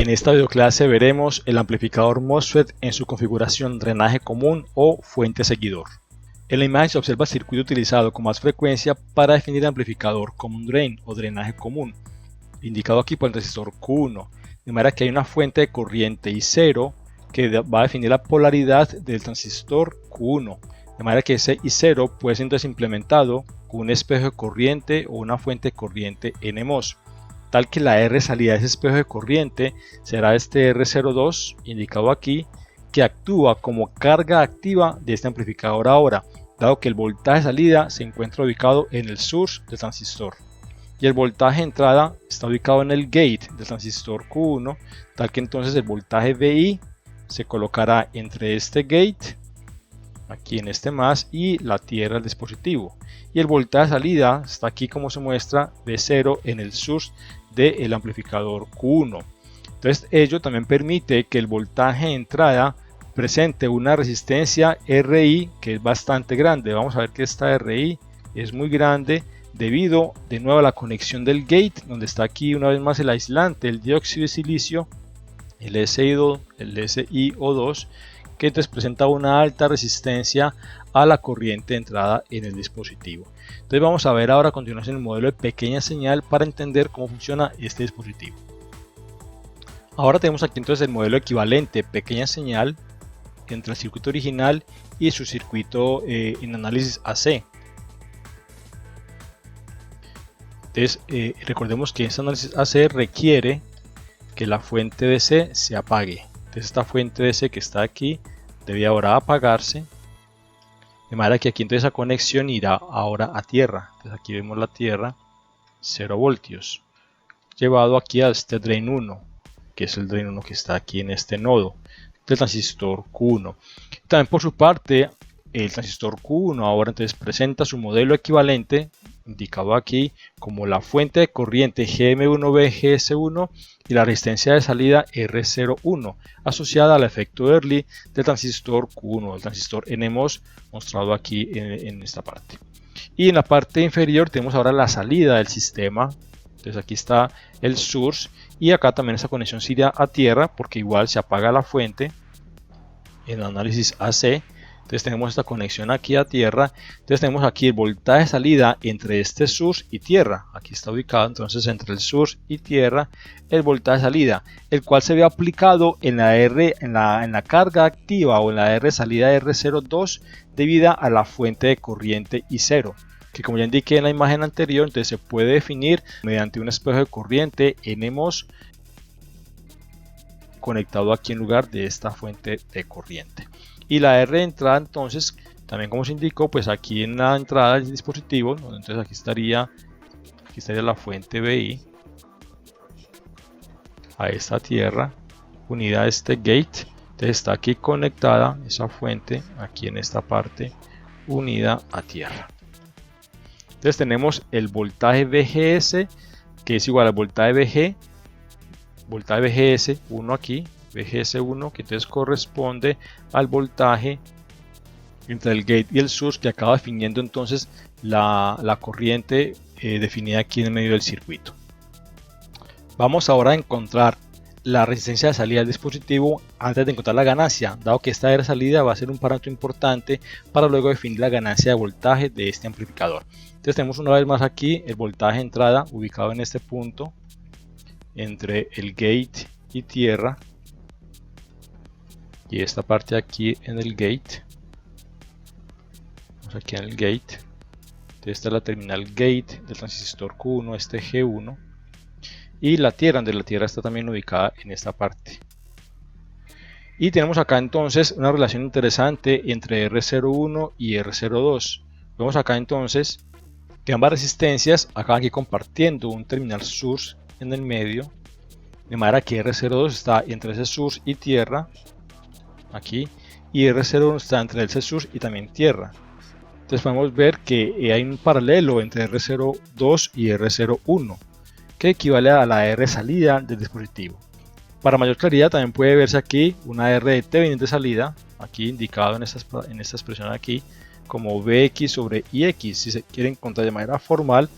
En esta videoclase veremos el amplificador MOSFET en su configuración drenaje común o fuente seguidor. En la imagen se observa el circuito utilizado con más frecuencia para definir el amplificador common drain o drenaje común, indicado aquí por el resistor Q1, de manera que hay una fuente de corriente I0 que va a definir la polaridad del transistor Q1, de manera que ese I0 puede ser entonces implementado con un espejo de corriente o una fuente de corriente NMOS, tal que la R salida de ese espejo de corriente será este R02 indicado aquí, que actúa como carga activa de este amplificador ahora, dado que el voltaje salida se encuentra ubicado en el source del transistor y el voltaje entrada está ubicado en el gate del transistor Q1, tal que entonces el voltaje VI se colocará entre este gate, aquí en este más, y la tierra del dispositivo, y el voltaje salida está aquí como se muestra V0 en el source del amplificador Q1. Entonces ello también permite que el voltaje de entrada presente una resistencia RI que es bastante grande. Vamos a ver que esta RI es muy grande debido de nuevo a la conexión del gate, donde está aquí una vez más el aislante, el dióxido de silicio, el SiO2, que entonces presenta una alta resistencia a la corriente de entrada en el dispositivo. Entonces vamos a ver ahora a continuación el modelo de pequeña señal para entender cómo funciona este dispositivo. Ahora tenemos aquí entonces el modelo equivalente pequeña señal entre el circuito original y su circuito en análisis AC. Entonces recordemos que este análisis AC requiere que la fuente DC se apague. Entonces esta fuente DC que está aquí debe ahora apagarse, de manera que aquí entonces esa conexión irá ahora a tierra. Entonces aquí vemos la tierra, 0 voltios, llevado aquí a este drain 1, que es el drain 1 que está aquí en este nodo del transistor Q1. También por su parte el transistor Q1 ahora entonces presenta su modelo equivalente indicado aquí como la fuente de corriente GM1B-GS1 y la resistencia de salida R01 asociada al efecto Early del transistor Q1, el transistor NMOS mostrado aquí en esta parte. Y en la parte inferior tenemos ahora la salida del sistema. Entonces aquí está el source y acá también esta conexión se irá a tierra porque igual se apaga la fuente en el análisis AC. Entonces tenemos esta conexión aquí a tierra. Entonces tenemos aquí el voltaje de salida entre este source y tierra. Aquí está ubicado entonces entre el source y tierra el voltaje de salida, el cual se ve aplicado en la carga activa o en la R salida R02 debido a la fuente de corriente I0, que como ya indiqué en la imagen anterior, entonces se puede definir mediante un espejo de corriente NMOS conectado aquí en lugar de esta fuente de corriente. Y la R de entrada entonces, también como se indicó, pues aquí en la entrada del dispositivo, entonces aquí estaría la fuente VI a esta tierra unida a este gate. Entonces está aquí conectada esa fuente aquí en esta parte unida a tierra. Entonces tenemos el voltaje VGS que es igual al voltaje VG, voltaje VGS 1 aquí, VGS1, que entonces corresponde al voltaje entre el gate y el source que acaba definiendo entonces la corriente definida aquí en el medio del circuito. Vamos ahora a encontrar la resistencia de salida del dispositivo antes de encontrar la ganancia, dado que esta R salida va a ser un parámetro importante para luego definir la ganancia de voltaje de este amplificador. Entonces tenemos una vez más aquí el voltaje de entrada ubicado en este punto entre el gate y tierra, y esta parte aquí en el gate. Vamos aquí en el gate. Esta es la terminal gate del transistor Q1, este G1, y la tierra, donde la tierra está también ubicada en esta parte. Y tenemos acá entonces una relación interesante entre R01 y R02. Vemos acá entonces que ambas resistencias acaban aquí compartiendo un terminal source en el medio, de manera que R02 está entre ese source y tierra aquí, y R01 está entre ese source y también tierra. Entonces podemos ver que hay un paralelo entre R02 y R01 que equivale a la R salida del dispositivo. Para mayor claridad también puede verse aquí una R de T viniendo de salida, aquí indicado en esta expresión aquí como Vx sobre Ix, si se quiere encontrar de manera formal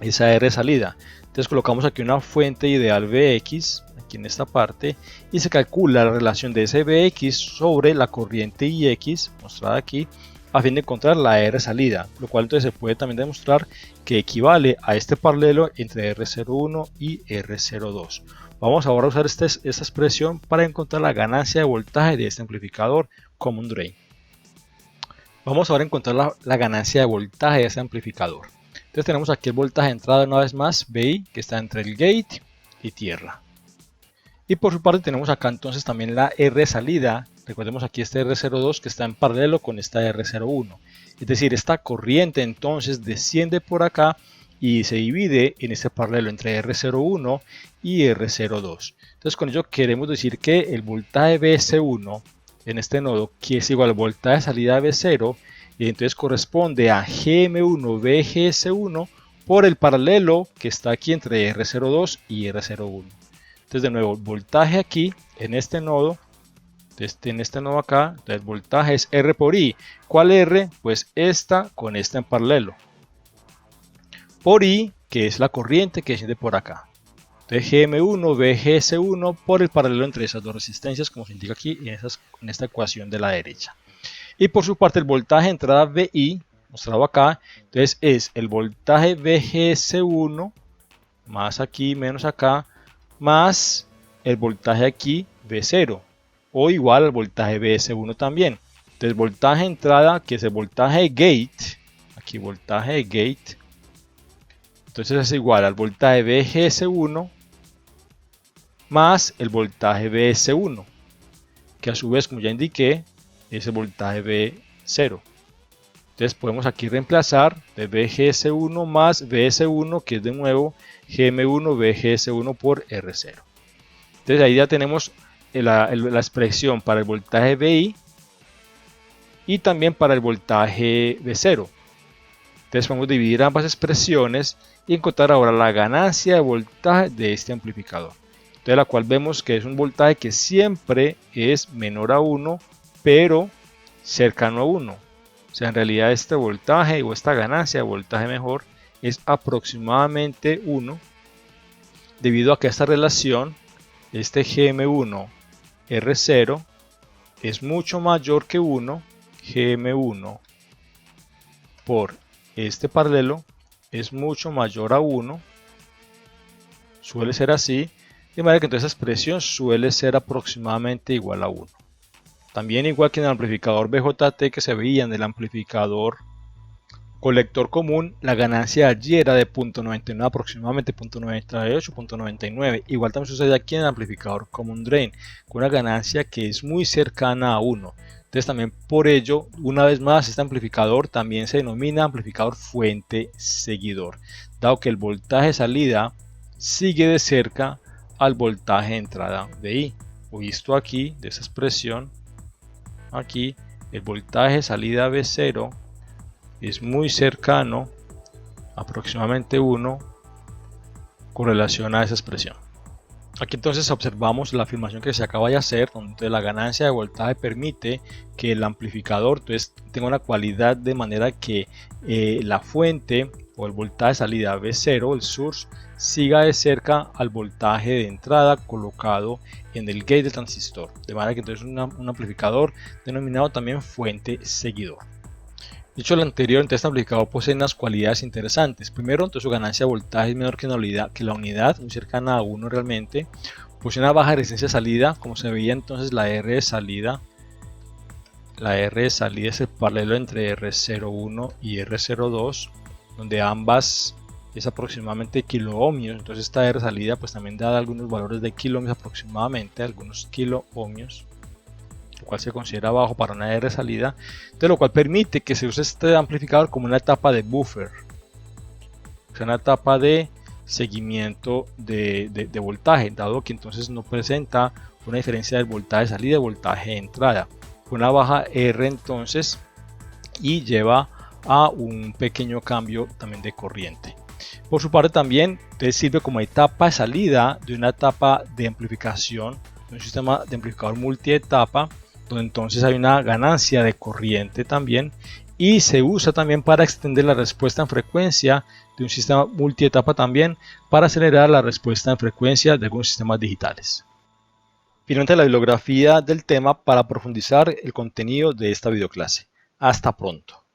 esa R salida. Entonces colocamos aquí una fuente ideal Vx, aquí aquí en esta parte y se calcula la relación de ese Vx sobre la corriente Ix mostrada aquí a fin de encontrar la R salida, lo cual entonces se puede también demostrar que equivale a este paralelo entre R01 y R02. Vamos ahora a usar esta expresión para encontrar la ganancia de voltaje de este amplificador Common Drain. Vamos ahora a encontrar la ganancia de voltaje de este amplificador. Entonces tenemos aquí el voltaje de entrada una vez más, VI, que está entre el gate y tierra. Y por su parte tenemos acá entonces también la R salida. Recordemos aquí este R02 que está en paralelo con esta R01. Es decir, esta corriente entonces desciende por acá y se divide en este paralelo entre R01 y R02. Entonces con ello queremos decir que el voltaje VS1 en este nodo, que es igual al voltaje de salida V0, y entonces corresponde a GM1 VGS1 por el paralelo que está aquí entre R02 y R01. Entonces de nuevo, el voltaje aquí en este nodo, en este nodo acá, el voltaje es R por I. ¿Cuál R? Pues esta con esta en paralelo. Por I, que es la corriente que desciende por acá. Entonces GM1 VGS1 por el paralelo entre esas dos resistencias, como se indica aquí en esta ecuación de la derecha. Y por su parte el voltaje de entrada VI, mostrado acá, entonces es el voltaje VGS1 más aquí menos acá, más el voltaje aquí V0, o igual al voltaje VS1 también. Entonces voltaje de entrada, que es el voltaje de gate, aquí voltaje de gate, entonces es igual al voltaje VGS1 más el voltaje VS1, que a su vez, como ya indiqué, es el voltaje V0. Entonces podemos aquí reemplazar de VGS1 más VS1, que es de nuevo GM1 VGS1 por R0. Entonces ahí ya tenemos la expresión para el voltaje VI y también para el voltaje V0. Entonces podemos dividir ambas expresiones y encontrar ahora la ganancia de voltaje de este amplificador. Entonces la cual vemos que es un voltaje que siempre es menor a 1, pero cercano a 1. O sea, en realidad este voltaje o esta ganancia de voltaje mejor es aproximadamente 1, debido a que esta relación, este GM1 R0 es mucho mayor que 1, GM1 por este paralelo es mucho mayor a 1, suele ser así, de manera que entonces esa expresión suele ser aproximadamente igual a 1. También igual que en el amplificador BJT que se veía en el amplificador colector común, la ganancia allí era de 0.99, aproximadamente 0.98, 0.99. Igual también sucede aquí en el amplificador Common Drain, con una ganancia que es muy cercana a 1. Entonces también por ello, una vez más, este amplificador también se denomina amplificador fuente seguidor, dado que el voltaje de salida sigue de cerca al voltaje de entrada de I. O visto aquí, de esa expresión, aquí el voltaje de salida V0 es muy cercano, aproximadamente 1, con relación a esa expresión. Aquí entonces observamos la afirmación que se acaba de hacer, donde la ganancia de voltaje permite que el amplificador entonces tenga una cualidad de manera que la fuente o el voltaje de salida V0, el source, siga de cerca al voltaje de entrada colocado en el gate del transistor, de manera que entonces un amplificador denominado también fuente seguidor. Dicho lo anterior, entonces este amplificador posee unas cualidades interesantes. Primero, entonces su ganancia de voltaje es menor que la unidad, muy cercana a 1 realmente. Posee una baja resistencia de salida, como se veía entonces la R de salida. La R de salida es el paralelo entre R01 y R02, donde ambas es aproximadamente kiloohmios. Entonces esta R de salida pues también da algunos valores de kiloohmios aproximadamente, algunos kiloohmios, lo cual se considera bajo para una R de salida, de lo cual permite que se use este amplificador como una etapa de buffer, o sea, una etapa de seguimiento de voltaje, dado que entonces no presenta una diferencia del voltaje de salida y voltaje de entrada, una baja R entonces, y lleva a un pequeño cambio también de corriente. Por su parte también sirve como etapa de salida de una etapa de amplificación, de un sistema de amplificador multietapa, donde entonces hay una ganancia de corriente también, y se usa también para extender la respuesta en frecuencia de un sistema multietapa también, para acelerar la respuesta en frecuencia de algunos sistemas digitales. Finalmente la bibliografía del tema para profundizar el contenido de esta videoclase. Hasta pronto.